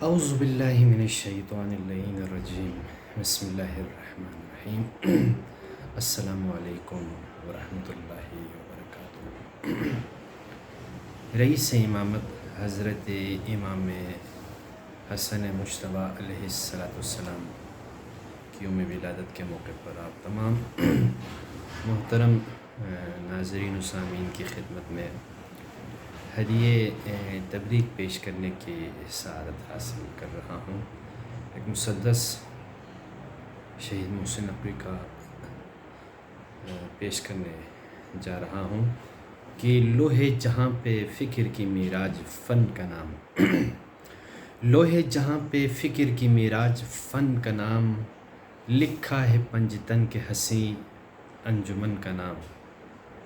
اعوذ باللہ من الشیطان اللعین الرجیم بسم اللہ الرحمن الرحیم السلام علیکم ورحمۃ اللہ وبرکاتہ۔ رئیس امامت حضرت امام حسن مجتبیٰ علیہ السلام کی یوم ولادت کے موقع پر آپ تمام محترم ناظرین و سامعین کی خدمت میں ہدیہ تبریک پیش کرنے کی سعادت حاصل کر رہا ہوں۔ ایک مسدس شہید محسن نقوی کا پیش کرنے جا رہا ہوں کہ لوح جہاں پہ فکر کی معراج فن کا نام، لوح جہاں پہ فکر کی معراج فن کا نام، لکھا ہے پنجتن کے حسین انجمن کا نام۔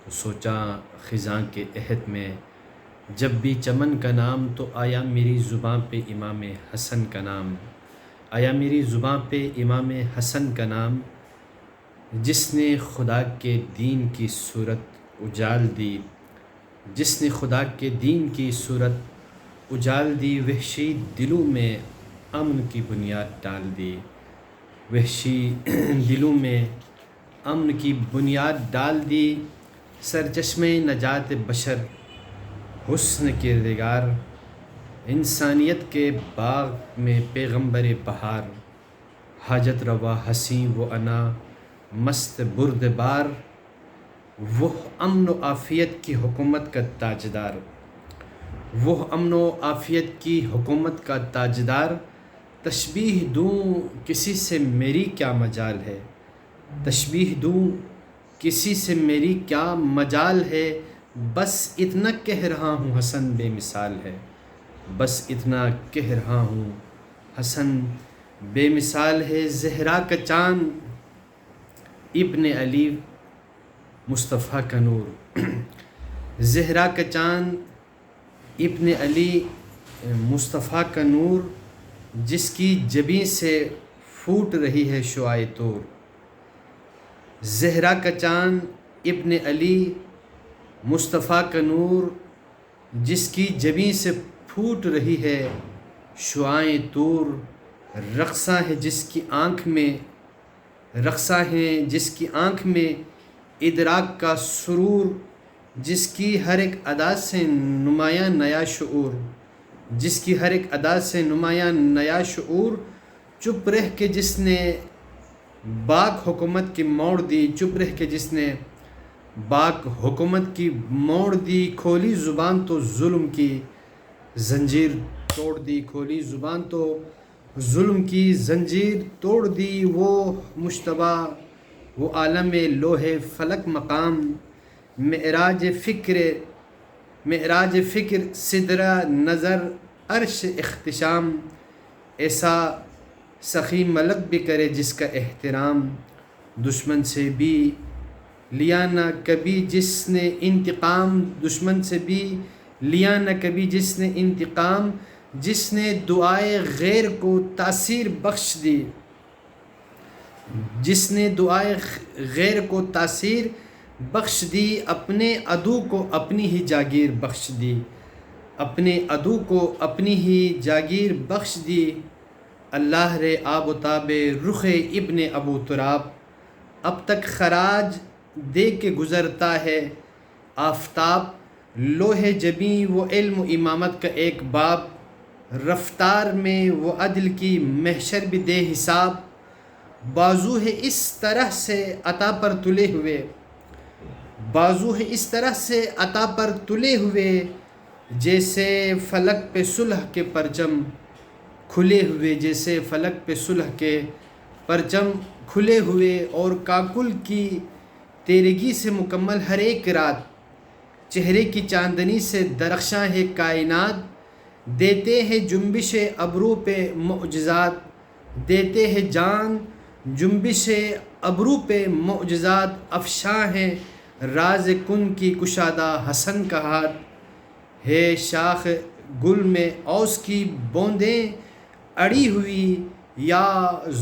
تو سوچا خزاں کے عہد میں جب بھی چمن کا نام، تو آیا میری زباں پہ امام حسن کا نام، آیا میری زباں پہ امام حسن کا نام، جس نے خدا کے دین کی صورت اجال دی، جس نے خدا کے دین کی صورت اجال دی، وحشی دلوں میں امن کی بنیاد ڈال دی، وحشی دلوں میں امن کی بنیاد ڈال دی، سرچشمے نجات بشر حسن کردگار، انسانیت کے باغ میں پیغمبر بہار، حاجت روا حسین و انا مست برد بار، وہ امن و عافیت کی حکومت کا تاجدار، وہ امن و عافیت کی حکومت کا تاجدار، تشبیہ دوں کسی سے میری کیا مجال ہے، تشبیہ دوں کسی سے میری کیا مجال ہے، بس اتنا کہہ رہا ہوں حسن بے مثال ہے، بس اتنا کہہ رہا ہوں حسن بے مثال ہے۔ زہرا کا چاند ابن علی مصطفیٰ کا نور، زہرا کا چاند ابن علی مصطفیٰ کا نور، جس کی جبیں سے پھوٹ رہی ہے شعاع طور، زہرا کا چاند ابن علی مصطفیٰ کا نور، جس کی جبیں سے پھوٹ رہی ہے شعاع طور، رقصاں ہے جس کی آنکھ میں، رقصاں ہے جس کی آنکھ میں ادراک کا سرور، جس کی ہر ایک ادا سے نمایاں نیا شعور، جس کی ہر ایک ادا سے نمایاں نیا شعور، چپ رہ کے جس نے باغ حکومت کی موڑ دی، چپ رہ کے جس نے باغ حکومت کی موڑ دی، کھولی زبان تو ظلم کی زنجیر توڑ دی، کھولی زبان تو ظلم کی زنجیر توڑ دی، وہ مجتبیٰ وہ عالم لوح فلک مقام، معراج فکر سدرہ نظر عرش اختشام، ایسا سخی ملک بھی کرے جس کا احترام، دشمن سے بھی لیا نہ کبھی جس نے انتقام، دشمن سے بھی لیا نہ کبھی جس نے انتقام، جس نے دعائے غیر کو تاثیر بخش دی، جس نے دعائے غیر کو تاثیر بخش دی، اپنے عدو کو اپنی ہی جاگیر بخش دی، اپنے عدو کو اپنی ہی جاگیر بخش دی، اللہ رے آب و تاب رخ ابن ابو تراب، اب تک خراج دے کے گزرتا ہے آفتاب، لوح جبیں وہ علم و امامت کا ایک باب، رفتار میں وہ عدل کی محشر بھی دے حساب، بازو ہے اس طرح سے عطا پر تلے ہوئے، بازو ہے اس طرح سے عطا پر تلے ہوئے، جیسے فلک پہ صلح کے پرچم کھلے ہوئے، جیسے فلک پہ صلح کے پرچم کھلے ہوئے، اور کاکل کی تیرگی سے مکمل ہر ایک رات، چہرے کی چاندنی سے درخشاں ہے کائنات، دیتے ہیں جنبش ابرو پہ معجزات، دیتے ہیں جان جنبش ابرو پہ معجزات، افشاں ہے راز کن کی کشادہ حسن کا ہاتھ، ہے شاخ گل میں اوس کی بوندیں اڑی ہوئی، یا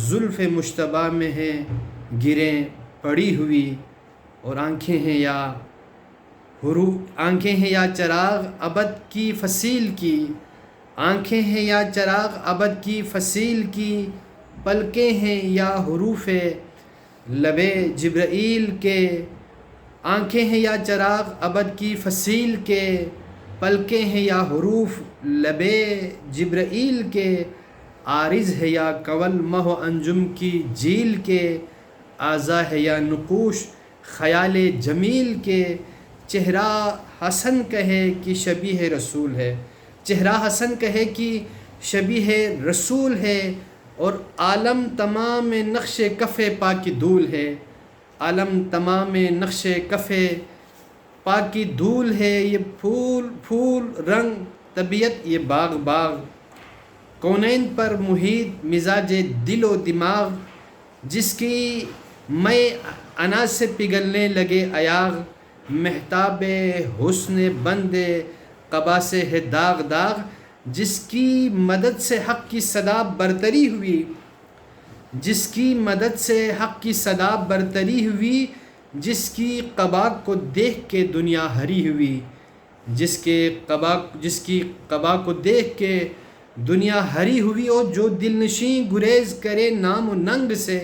زلف مجتبیٰ میں ہیں گریں پڑی ہوئی، اور آنکھیں ہیں یا چراغ ابد کی فصیل کی، آنکھیں ہیں یا چراغ ابد کی فصیل کی، پلکیں ہیں یا حروف لب جبرائیل کے، آنکھیں ہیں یا چراغ ابد کی فصیل کے، پلکیں ہیں یا حروف لب جبرائیل کے، عارض ہے یا کول مہ و انجم کی جیل کے، اعضا ہے یا نقوش خیال جمیل کے، چہرہ حسن کہے کہ شبیہ رسول ہے، چہرہ حسن کہے کہ شبیہ رسول ہے، اور عالم تمام نقش کف پاکی دھول ہے، عالم تمام نقش کف پاکی دھول ہے، یہ پھول پھول رنگ طبیعت یہ باغ باغ، کونین پر محیط مزاج دل و دماغ، جس کی میں انا سے پگھلنے لگے ایاغ، مہتاب حسن بند قبا سے ہے داغ داغ، جس کی مدد سے حق کی صدا برتری ہوئی، جس کی مدد سے حق کی صدا برتری ہوئی، جس کی قبا کو دیکھ کے دنیا ہری ہوئی، جس کی قبا کو دیکھ کے دنیا ہری ہوئی، اور جو دل نشیں گریز کرے نام و ننگ سے،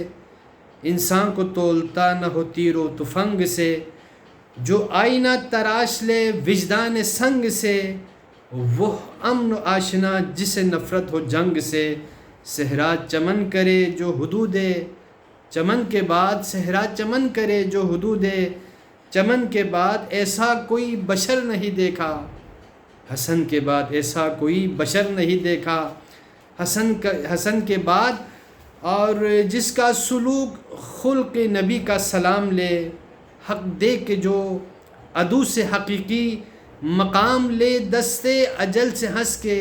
انسان کو تولتا نہ ہو تیر و تفنگ سے، جو آئینہ تراش لے وجدان سنگ سے، وہ امن و آشنا جسے نفرت ہو جنگ سے، صحرا چمن کرے جو حدود چمن کے بعد، صحرا چمن کرے جو حدود چمن کے بعد، ایسا کوئی بشر نہیں دیکھا، حسن کے بعد ایسا کوئی بشر نہیں دیکھا، حسن کے بعد، اور جس کا سلوک خلق نبی کا سلام لے، حق دے کے جو عدو سے حقیقی مقام لے، دستے اجل سے ہنس کے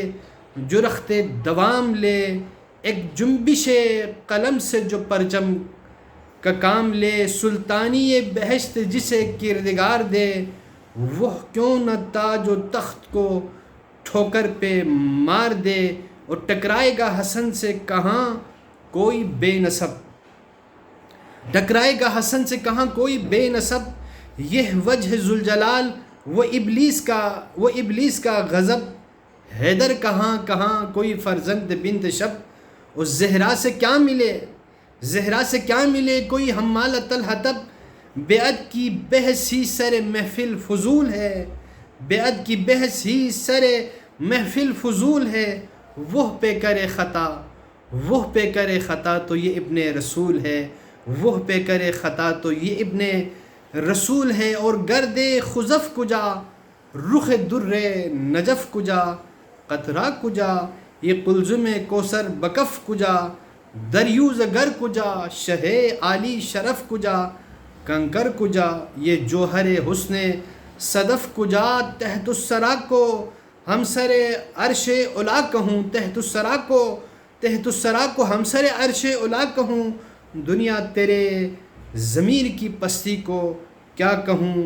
جو رخت دوام لے، ایک جنبش قلم سے جو پرچم کا کام لے، سلطانی بہشت جسے کردگار دے، وہ کیوں نہ تاج و تخت کو ٹھوکر پہ مار دے، اور ٹکرائے گا حسن سے کہاں کوئی بے نسب، ٹکرائے گا حسن سے کہاں کوئی بے نسب، یہ وجہ ذوالجلال وہ ابلیس کا غضب، حیدر کہاں کہاں کوئی فرزند بنت شب، اس زہرا سے کیا ملے کوئی حمالۃ الحطب، بیعت کی بحث ہی سر محفل فضول ہے، بیعت کی بحث ہی سر محفل فضول ہے، وہ پہ کرے خطا تو یہ ابن رسول ہے، وہ پہ کرے خطا تو یہ ابن رسول ہے، اور گرد خزف کجا رخ در نجف کجا، قطرہ کجا یہ قلزم کوثر بکف کجا، دریوز گر کجا شہ عالی شرف کجا، کنکر کجا یہ جوہر حسن صدف کجا، تحت الثری کو ہم سر عرش علا کہوں، تحت الثری کو ہم سر عرش علا کہوں، دنیا تیرے ضمیر کی پستی کو کیا کہوں،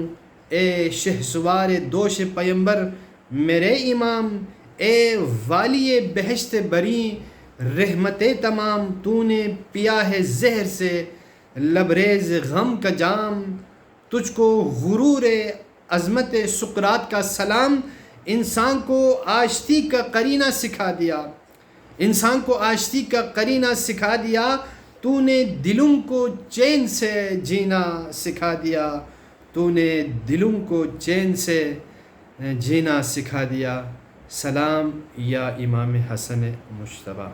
اے شہسوار دوش پیمبر میرے امام، اے والی بہشت بری رحمت تمام، تو نے پیا ہے زہر سے لبریز غم کا جام، تجھ کو غرور عظمت سقراط کا سلام، انسان کو آشتی کا قرینہ سکھا دیا، تو نے دلوں کو چین سے جینا سکھا دیا، تو نے دلوں کو چین سے جینا سکھا دیا، سلام یا امام حسن مجتبیٰ۔